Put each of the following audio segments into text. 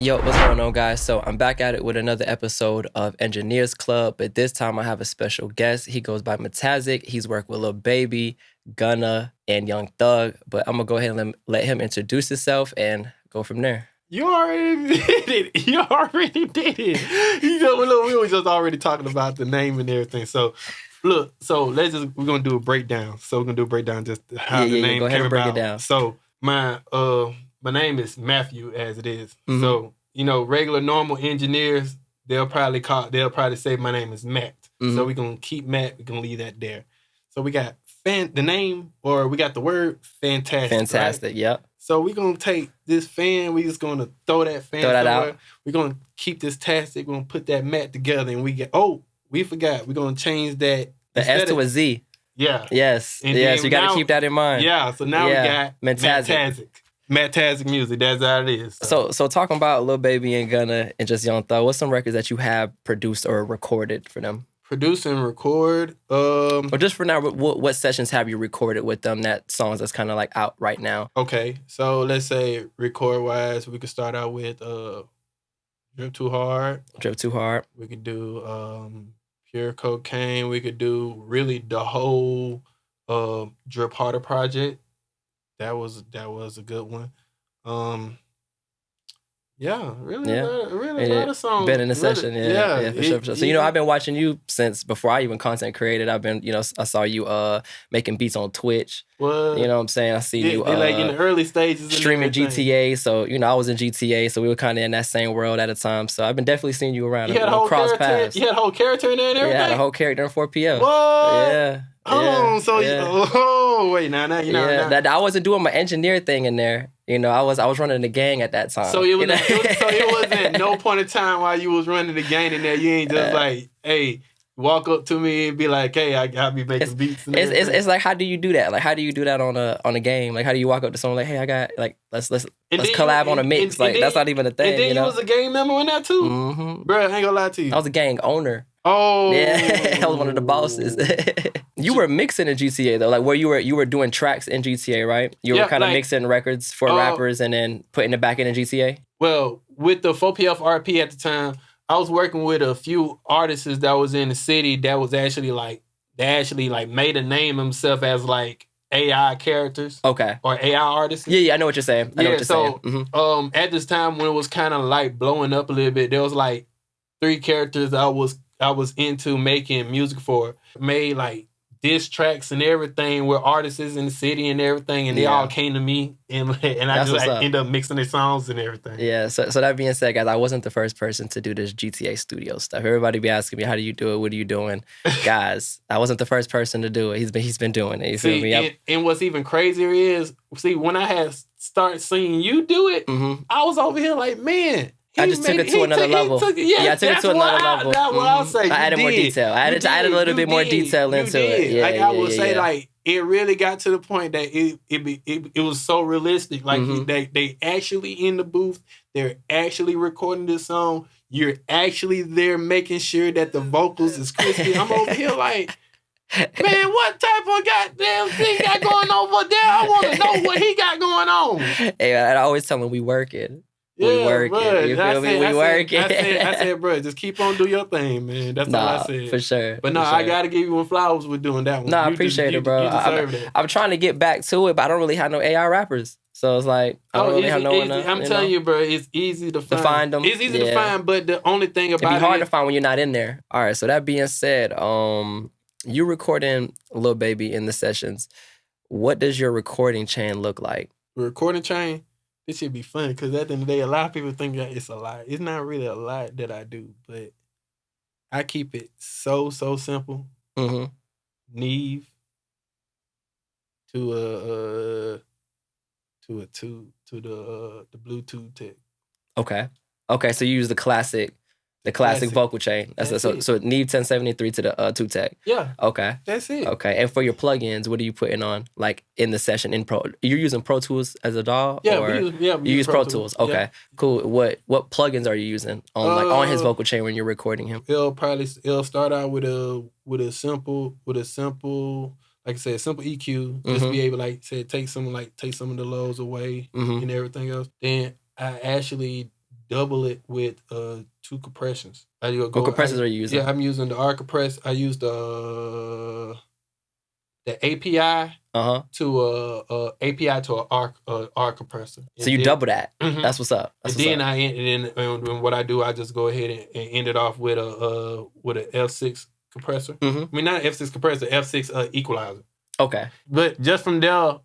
Yo, what's going on, guys? So I'm back at it with another episode of Engineers Club, but this time I have a special guest. He goes by Mattazik. He's worked with Lil Baby, Gunna, and Young Thug, but I'm gonna go ahead and let him introduce himself and go from there. You already did it. You already did it. Look, we were just already talking about the name and everything. So, look, we're gonna do a breakdown. So we're gonna do a breakdown just how the name go ahead came and break about. it down. So my name is Matthew, as it is. Mm-hmm. So regular normal engineers, they'll probably say my name is Matt. Mm-hmm. So we're gonna keep Matt. We're gonna leave that there. So we got we got the word fantastic. Fantastic, right? Yep. So we're going to take this fan, we just going to throw that fan out. We're going to keep this tastic, we're going to put that mat together, and we forgot, we're going to change that. The S to a Z. Yeah. Yes, yes, you got to keep that in mind. Yeah, so now we got Mattazik. Mattazik music, that's how it is. So talking about Lil Baby and Gunna and just Young Thug, what's some records that you have produced or recorded for them? Produce and record. Or just for now, what sessions have you recorded with them? That songs that's kind of like out right now. Okay, so let's say record wise, we could start out with Drip Too Hard. Drip Too Hard. We could do Pure Cocaine. We could do really the whole Drip Harder project. That was a good one. Yeah, really a lot of songs. Been in the session, yeah, for sure. So, I've been watching you since before I even content created. I've been, I saw you making beats on Twitch. What? You know what I'm saying? I see you like in the early stages. Streaming GTA. So, I was in GTA, so we were kind of in that same world at a time. So I've been definitely seeing you around. You had a whole cross character. paths. You had a whole character in there and everything? Yeah, I had a whole character in 4PL. What? Yeah. Wait, now I wasn't doing my engineer thing in there. I was running the gang at that time. So it wasn't at no point in time while you was running the gang in there. You ain't just like, hey, walk up to me and be like, hey, I gotta be making beats. And it's like, how do you do that? Like, how do you do that on a game? Like, how do you walk up to someone like, hey, I got like let's collab on a mix? That's not even a thing. And then you was a gang member in that too, bro. I ain't gonna lie to you. I was a gang owner. Oh yeah, I was one of the bosses. You were mixing in GTA though, like where you were doing tracks in GTA, right? You were kind of mixing records for rappers and then putting it back in GTA. Well, with the 4PF RP at the time, I was working with a few artists that was in the city that was actually made a name themselves as like AI characters. Okay. Or AI artists. Yeah, I know what you're saying. I know what you're saying. Mm-hmm. At this time when it was kind of like blowing up a little bit, there was like 3 characters I was into making music for. Made like diss tracks and everything with artists in the city and everything, and they all came to me and I just ended up mixing their songs and everything. Yeah, so that being said, guys, I wasn't the first person to do this GTA studio stuff. Everybody be asking me, how do you do it? What are you doing? Guys, I wasn't the first person to do it. He's been doing it. You feel me? And what's even crazier is, when I had started seeing you do it, I was over here like, man, I just took it to another level. I took it to another level. That's what I'll say. I added more detail. I added a little bit more detail into it. Yeah, I would say, like, it really got to the point that it was so realistic. Like, they actually in the booth. They're actually recording this song. You're actually there making sure that the vocals is crispy. I'm over here like, man, what type of goddamn thing got going over there? I want to know what he got going on. Hey, I always tell him we working. We work it. You feel me? We work it. I said, bro, just keep on doing your thing, man. That's all I said. For sure. But I gotta give you flowers with doing that one. I appreciate it, bro. I'm trying to get back to it, but I don't really have no AI rappers. So it's like, I don't really have no one. I'm telling you, bro, it's easy to find them. It's easy to find, but the only thing about it'd be hard to find when you're not in there. All right, so that being said, you recording Lil Baby in the sessions. What does your recording chain look like? Recording chain? This should be fun because at the end of the day, a lot of people think that it's a lot. It's not really a lot that I do, but I keep it so simple. Neve to the Bluetooth tech. Okay. So you use the classic vocal chain. So Neve 1073 to the 2 tech. Yeah. Okay. That's it. Okay. And for your plugins, what are you putting on like in the session in Pro? You're using Pro Tools as a DAW? Yeah, you use Pro Tools. Okay. Yeah. Cool. What plugins are you using on his vocal chain when you're recording him? It'll start out with a simple like I said, simple EQ. Just be able take some of the lows away and everything else. Then I actually double it with 2 compressions. What compressors are you using? Yeah, I'm using the R compress. I use the API to API to a R compressor. So you double that. Mm-hmm. That's what's up. And what I do, I just go ahead and end it off with a F6 compressor. Mm-hmm. I mean, not an F6 compressor, F6 equalizer. Okay. But just from there,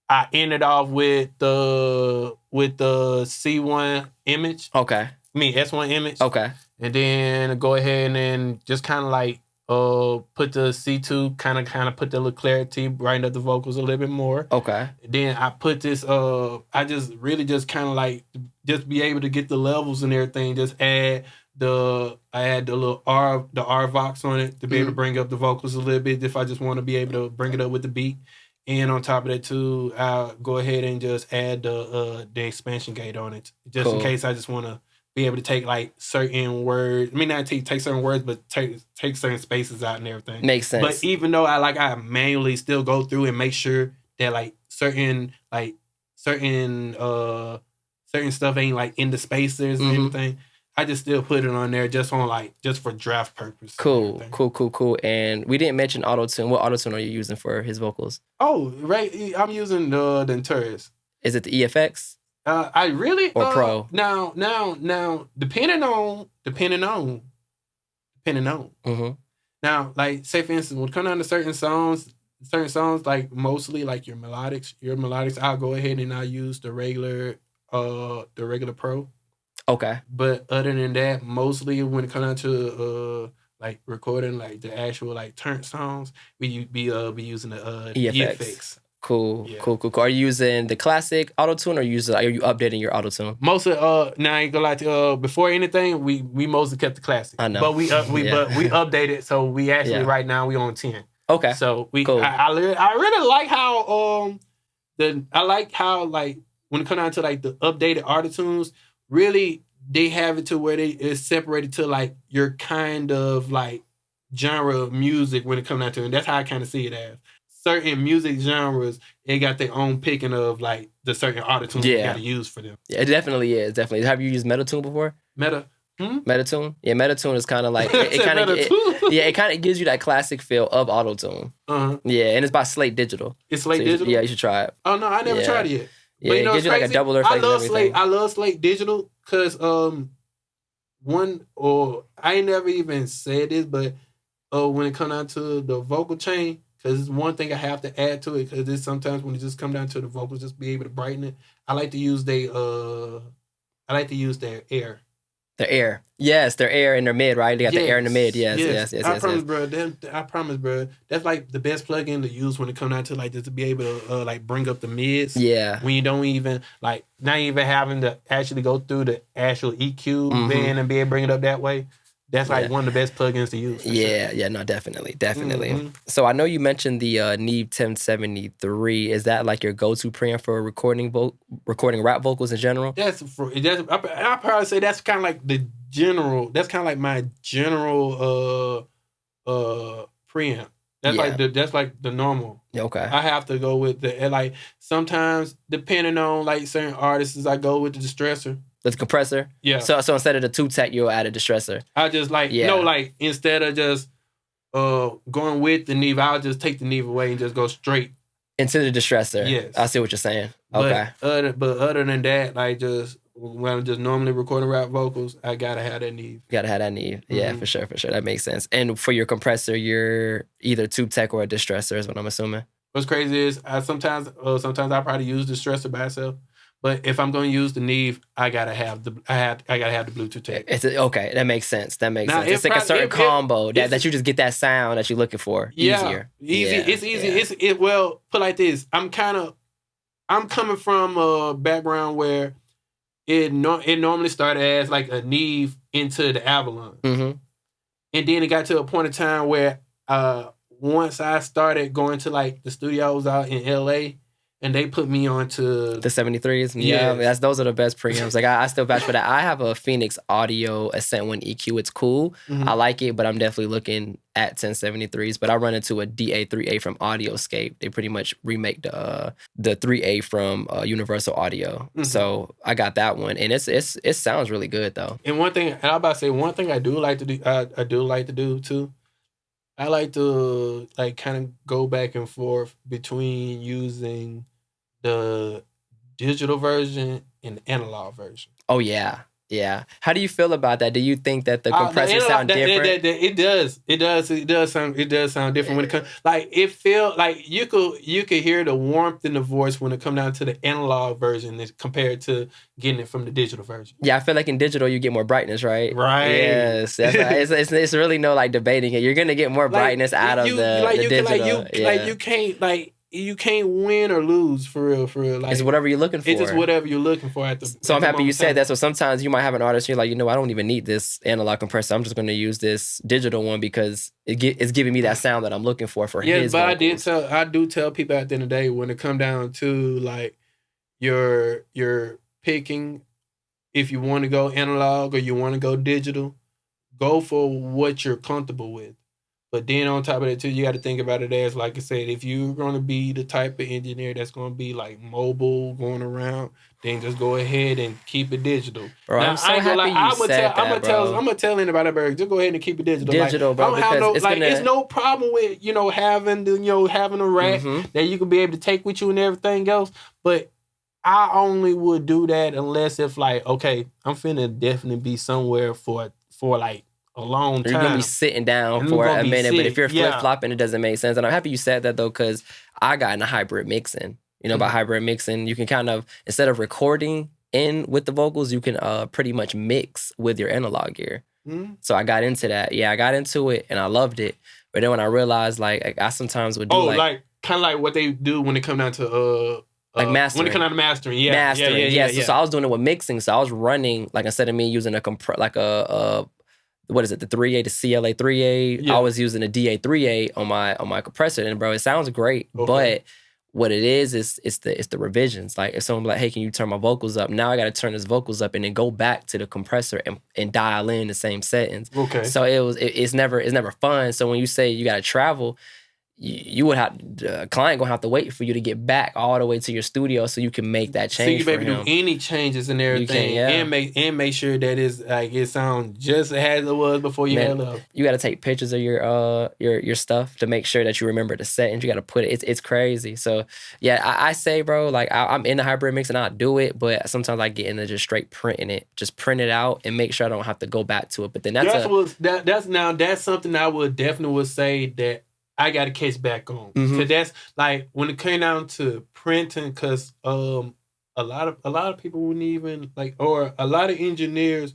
I ended off with the C1 image. Okay. I mean S1 image. Okay. And then go ahead and then just kind of like put the C2, kind of put the little clarity, brighten up the vocals a little bit more. Okay. Then I put this, I just really just kind of like, just be able to get the levels and everything, just add the little R Vox on it to be able to bring up the vocals a little bit if I just want to be able to bring it up with the beat. And on top of that too, I'll go ahead and just add the expansion gate on it, just in case I just want to be able to take like certain words. I mean, not take certain words, but take certain spaces out and everything. Makes sense. But even though I manually still go through and make sure that like certain stuff ain't like in the spaces and everything, I just still put it on there just for draft purpose. Cool. And we didn't mention auto-tune. What auto-tune are you using for his vocals? Oh, right. I'm using the Venturas. Is it the EFX? I really or Pro. Now, depending on. Mm-hmm. Now, like say for instance, when it comes down to certain songs, like mostly like your melodics, I'll go ahead and I'll use the regular Pro. Okay. But other than that, mostly when it comes down to like recording like the actual like turnt songs, we be using the EFX. Cool. Are you using the classic auto-tune or are you updating your auto-tune? Most of now I ain't gonna lie to you, before anything, we mostly kept the classic. I know. But we updated, so we actually right now we on 10. Okay. So cool. I really like how like when it comes down to like the updated auto-tunes, really they have it to where it's separated to like your kind of like genre of music when it comes down to it. And that's how I kind of see it as. Certain music genres, they got their own picking of like the certain auto-tunes you got to use for them. Yeah, it definitely is. Definitely. Have you used Metatune before? Metatune? Yeah, Metatune is kind of like it kind of gives you that classic feel of auto-tune. Yeah, and it's by Slate Digital. It's Slate Digital? Yeah, you should try it. Oh no, I never tried it yet. Yeah, it gives you like a double effect. I love Slate Digital because I ain't never even said this, but when it comes down to the vocal chain, because it's one thing I have to add to it, because it's sometimes when it just come down to the vocals, just be able to brighten it. I like to use their air. Their air. Yes, their air and their mid, right? They got the air in the mid. Yes. I promise, bro. That's like the best plugin to use when it comes down to like just to be able to like bring up the mids. Yeah. When you don't even like not even having to actually go through the actual EQ band and be able to bring it up that way. That's like one of the best plugins to use. Yeah, no, definitely. So I know you mentioned the Neve 1073. Is that like your go-to preamp for recording rap vocals in general? I'd probably say that's kind of like the general. That's kind of like my general preamp. That's like the normal. Okay. I have to go with like sometimes depending on like certain artists, I go with the distressor. The compressor? Yeah. So instead of the 2-tech, you'll add a distressor. I just like, like instead of just going with the Neve, I'll just take the Neve away and just go straight into the distressor. Yes. I see what you're saying. Okay. But other than that, like just when I'm just normally recording rap vocals, I gotta have that Neve. Yeah, for sure. That makes sense. And for your compressor, you're either 2-tech or a distressor is what I'm assuming. What's crazy is sometimes I probably use distressor by itself. But if I'm going to use the Neve, I gotta have the Bluetooth tech. Okay, that makes sense. It's like a certain combo that you just get that sound that you're looking for. Easier. Easy. Yeah, it's easy. Well, put like this. I'm coming from a background where it normally started as like a Neve into the Avalon, and then it got to a point in time where once I started going to like the studios out in LA. and they put me on to the 73s. Yeah, those are the best preamps. Like I still vouch for that. I have a Phoenix Audio Ascent 1 EQ. It's cool. I like it, but I'm definitely looking at 1073s. But I run into a DA3A from Audioscape. They pretty much remake the 3A from Universal Audio. So I got that one, and it sounds really good though. And one thing, and I'm about to say one thing I do like to do. I do like to do too. I like to like kind of go back and forth between using the digital version and the analog version. Oh yeah. Yeah. How do you feel about that? Do you think that the compressors sound different? It does. It does sound different when it comes. Like it feel like you could hear the warmth in the voice when it come down to the analog version compared to getting it from the digital version. Yeah, I feel like in digital you get more brightness, right? Right. Yes. That's, it's really no like debating it. You're gonna get more brightness out of the digital. You can't win or lose for real. Like, it's whatever you're looking for. It's just whatever you're looking for So I'm happy you said that. So sometimes you might have an artist and you're like, I don't even need this analog compressor. I'm just going to use this digital one because it's giving me that sound that I'm looking for his but vocals. I do tell people at the end of the day when it come down to like you're picking if you want to go analog or you want to go digital, go for what you're comfortable with. But then on top of that too, you got to think about it as, like I said, if you're going to be the type of engineer that's going to be like mobile, going around, then just go ahead and keep it digital. Bro, now, I'm so happy you said that, I'm gonna tell anybody, bro, just go ahead and keep it digital. Digital, bro. I don't have it's no problem with having a rack that you can be able to take with you and everything else. But I only would do that unless if like, okay, I'm finna definitely be somewhere for like a long time. You're going to be sitting down for a minute, but if you're flip-flopping, it doesn't make sense. And I'm happy you said that, though, because I got into hybrid mixing. By hybrid mixing, you can kind of, instead of recording in with the vocals, you can pretty much mix with your analog gear. So I got into that. Yeah, I got into it, and I loved it. But then when I realized, like, I sometimes would do, kind of like what they do when it come down to... like mastering. When it comes down to mastering, So I was doing it with mixing. So I was running, like, instead of me using what is it, the 3A, the CLA 3A? Yeah. I was using a DA 3A on my compressor, and bro, it sounds great. Okay. But what it is it's the revisions. Like if someone be like, hey, can you turn my vocals up? Now I got to turn his vocals up and then go back to the compressor and dial in the same settings. Okay. So it's never fun. So when you say you got to travel, you would have the client gonna have to wait for you to get back all the way to your studio so you can make that change. So you maybe do any changes and everything, and make sure that it's like it sounds just as it was before you had love. You got to take pictures of your stuff to make sure that you remember the settings. You got to put it. It's crazy. So yeah, I say, bro, like I'm in the hybrid mix and I do it, but sometimes I get into just straight printing it, just print it out and make sure I don't have to go back to it. But then that's something I would definitely say that I got to catch back on. Because that's like when it came down to printing, because a lot of people wouldn't even like, or a lot of engineers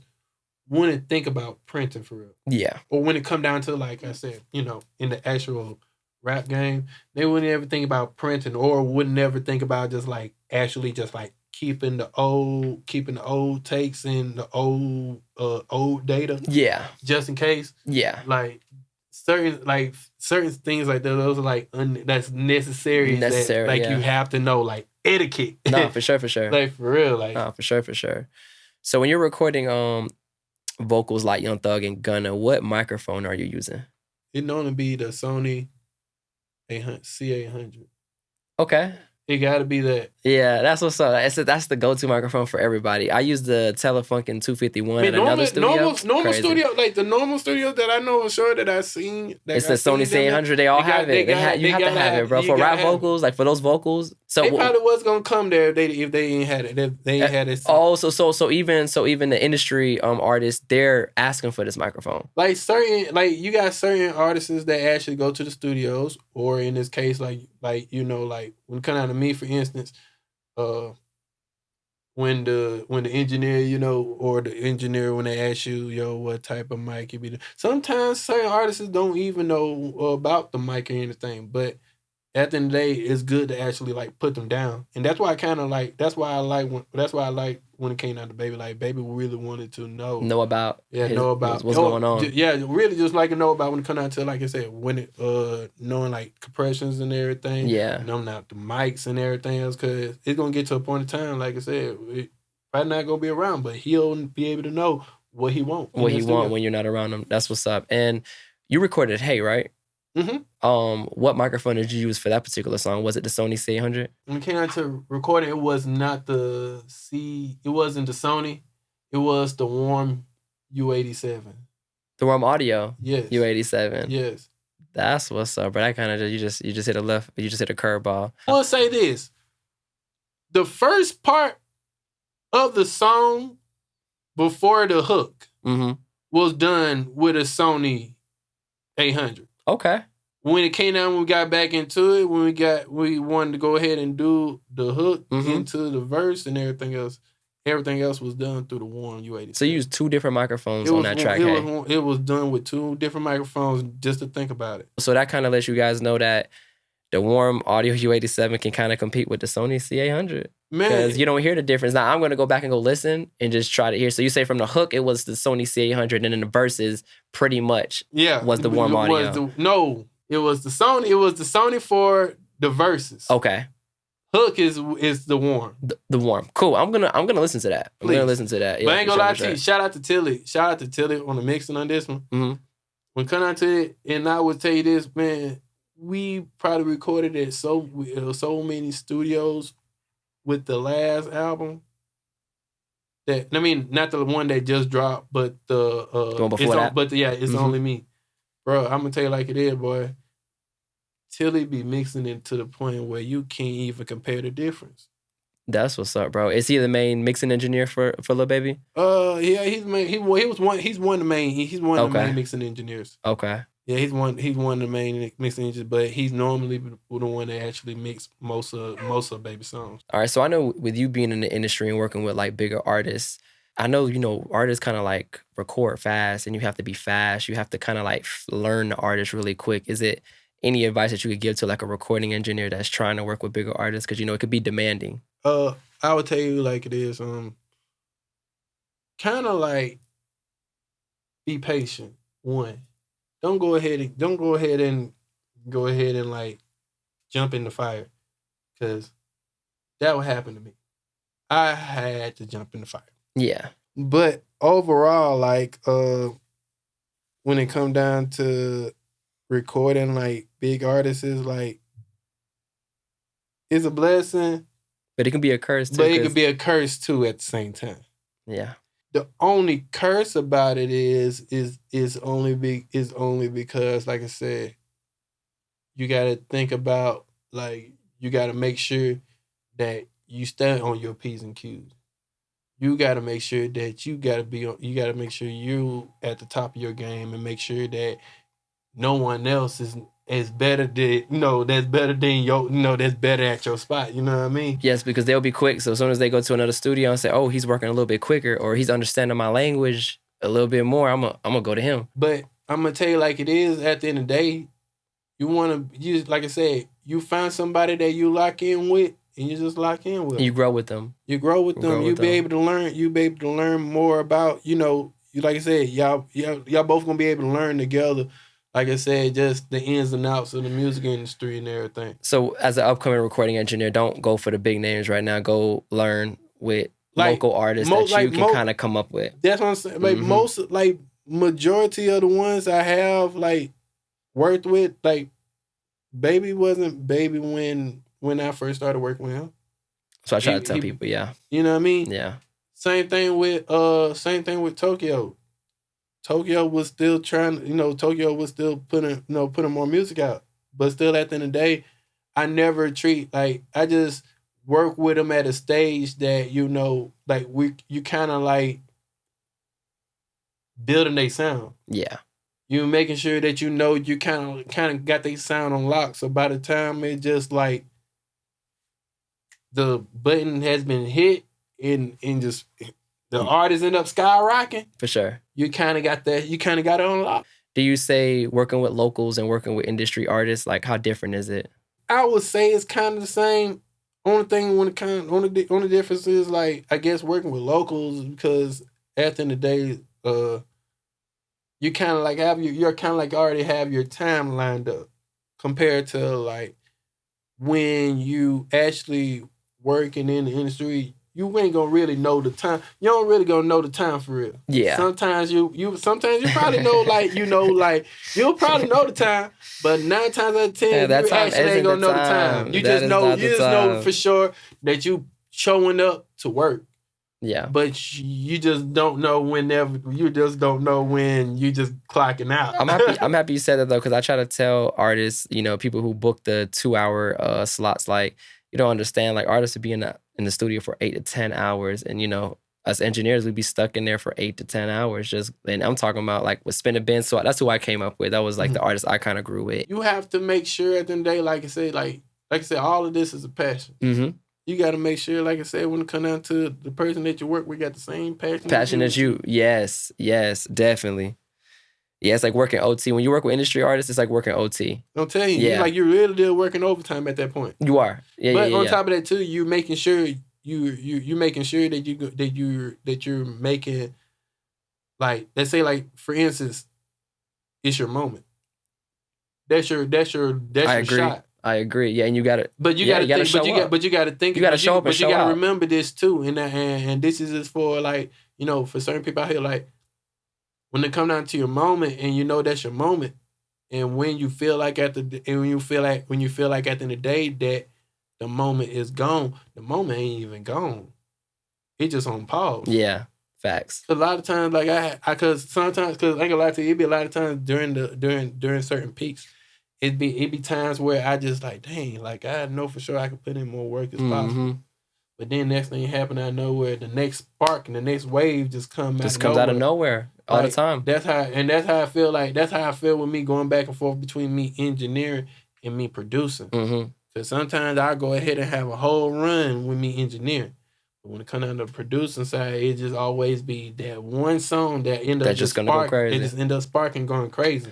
wouldn't think about printing for real. Yeah. Or when it come down to, like I said, in the actual rap game, they wouldn't ever think about printing, or wouldn't ever think about just like actually just like keeping the old takes and the old data. Yeah. Just in case. Yeah. Like certain things like that, those are like that's necessary. That, you have to know, like etiquette. No, for sure. Like for real, like no, for sure. So when you're recording vocals like Young Thug and Gunna, what microphone are you using? It known to be the Sony C800. Okay. It got to be that. Yeah, that's what's up. That's the go-to microphone for everybody. I use the Telefunken 251 in another studio. Normal studio, like the normal studio that I know for sure that I've seen. It's the Sony C800. They all have it. You have to have it, bro. For rap vocals, like for those vocals. So they probably was gonna come there if they ain't had it. If they ain't had it. Oh, so even the industry artists, they're asking for this microphone. Like you got certain artists that actually go to the studios, or in this case, like when it come down to me, for instance, when the engineer, or the engineer, when they ask you, what type of mic you be, sometimes certain artists don't even know about the mic or anything, but at the end of the day, it's good to actually like put them down, and that's why I like when it came down to Baby. Like Baby really wanted to know about what's going on. Really just like to know about when it come down to, like I said, when it knowing like compressions and everything. Yeah, knowing out the mics and everything else, because it's gonna get to a point in time, like I said, it probably not gonna be around, but he'll be able to know what he want. When you're not around him. That's what's up. And you recorded Hey, right? Mm-hmm. What microphone did you use for that particular song? Was it the Sony C800? When it came out to recording, it was not the it wasn't the Sony, it was the Warm U87. The Warm Audio? Yes. U87. Yes. That's what's up, bro. That kind of you just hit a curveball. I will say this. The first part of the song before the hook was done with a Sony 800. Okay. When it came down, when we got back into it, we wanted to go ahead and do the hook into the verse and everything else. Everything else was done through the Warm U87. So you used 2 different microphones on that track. It was done with 2 different microphones, just to think about it. So that kind of lets you guys know that the Warm Audio U87 can kind of compete with the Sony C800. Man, because you don't hear the difference. Now I'm gonna go back and go listen and just try to hear. So you say from the hook it was the Sony C800, and then the verses pretty much was the Warm Audio. It was the Sony. It was the Sony for the verses. Okay. Hook is the Warm. The Warm. Cool. I'm gonna listen to that. I'm gonna listen to that. Yeah, but I ain't gonna lie to you. Shout out to Tilly. Shout out to Tilly on the mixing on this one. Mm-hmm. When come out to it, and I would tell you this, man, we probably recorded at so many studios with the last album. That, I mean, not the one that just dropped, but the one before that. But it's Only Me, bro. I'm gonna tell you like it is, boy. Tilly be mixing it to the point where you can't even compare the difference. That's what's up, bro. Is he the main mixing engineer for Lil Baby? Yeah, he's one of the main mixing engineers. Okay. Yeah, he's one of the main mixing engineers, but he's normally the one that actually mix most of Baby songs. All right, so I know with you being in the industry and working with like bigger artists, I know, artists kind of like record fast and you have to be fast. You have to kind of like learn the artist really quick. Is it any advice that you could give to like a recording engineer that's trying to work with bigger artists? Because, it could be demanding. I would tell you like it is, kind of like be patient. One, don't go ahead and like jump in the fire, because that would happen to me. I had to jump in the fire. Yeah. But overall, like when it come down to recording like big artists, is like it's a blessing, but it can be a curse too. But it can be a curse too at the same time. Yeah. The only curse about it is only because, like I said, you got to think about, like, you got to make sure that you stand on your P's and Q's. You got to make sure that you got to make sure you at the top of your game, and make sure that no one else is better than, that's better than that's better at your spot. You know what I mean? Yes, because they'll be quick. So as soon as they go to another studio and say, oh, he's working a little bit quicker, or he's understanding my language a little bit more, I'm gonna go to him. But I'm gonna tell you like it is, at the end of the day, you like I said, you find somebody that you lock in with, and you just lock in with them. You grow with them. You grow with them. You be able to learn. You be able to learn more about, like I said, y'all both gonna be able to learn together. Like I said, just the ins and outs of the music industry and everything. So as an upcoming recording engineer, don't go for the big names right now. Go learn with local artists that you can kind of come up with. That's what I'm saying. Like majority of the ones I have like worked with, like Baby wasn't Baby when I first started working with him. So I try to tell people, yeah. You know what I mean? Yeah. Same thing with Tokyo. Tokyo was still trying, Tokyo was still putting more music out. But still, at the end of the day, I never I just work with them at a stage that, you kind of like building their sound. Yeah. You making sure that you kind of got their sound on lock. So by the time it just like the button has been hit and just the artists end up skyrocketing. For sure. You kind of got that. You kind of got it on lock. Do you say working with locals and working with industry artists, like how different is it? I would say it's kind of the same, only difference is like I guess working with locals because at the end of the day, you kind of like you're kind of like already have your time lined up compared to like when you actually working in the industry. You ain't gonna really know the time. You don't really gonna know the time for real. Yeah. Sometimes you probably know like you'll probably know the time, but 9 times out of 10 you actually ain't gonna know the time. You just know for sure that you showing up to work. Yeah. But you just don't know whenever. You just don't know when you just clocking out. I'm happy you said that though, because I try to tell artists, people who book the 2-hour slots, like you don't understand. Like artists would be in the studio for 8 to 10 hours, and us engineers would be stuck in there for 8 to 10 hours. And I'm talking about like with spin and bend. So that's who I came up with. That was like the artist I kind of grew with. You have to make sure at the end of the day, like I said, all of this is a passion. Mm-hmm. You got to make sure, like I said, when it comes down to the person that you work with, got the same passion. Passion as you. Yes, definitely. Yeah, it's like working OT. When you work with industry artists, it's like working OT. I'm telling you, you're really working overtime at that point. You are. Yeah, but on top of that too, you're making sure you making sure that you're making, like, let's say, like, for instance, it's your moment. That's your shot. I agree. Yeah, and you got to. But you got to think. But you got to think. You got to show up. But you got to remember this too, and this is just for like for certain people out here, like when it come down to your moment, and that's your moment, and when you feel like when you feel like at the end of the day that the moment is gone, the moment ain't even gone. It's just on pause. Yeah, facts. A lot of times, like because I ain't gonna lie to you, it be a lot of times during certain peaks. It be times where I just like, dang, like I know for sure I could put in more work as possible. But then next thing happen out of nowhere, the next spark and the next wave just comes out of nowhere all the time. That's how I feel. Like that's how I feel with me going back and forth between me engineering and me producing. Because sometimes I go ahead and have a whole run with me engineering. But when it comes down to the producing side, it just always be that one song that end up just gonna go crazy. It just end up sparking, going crazy.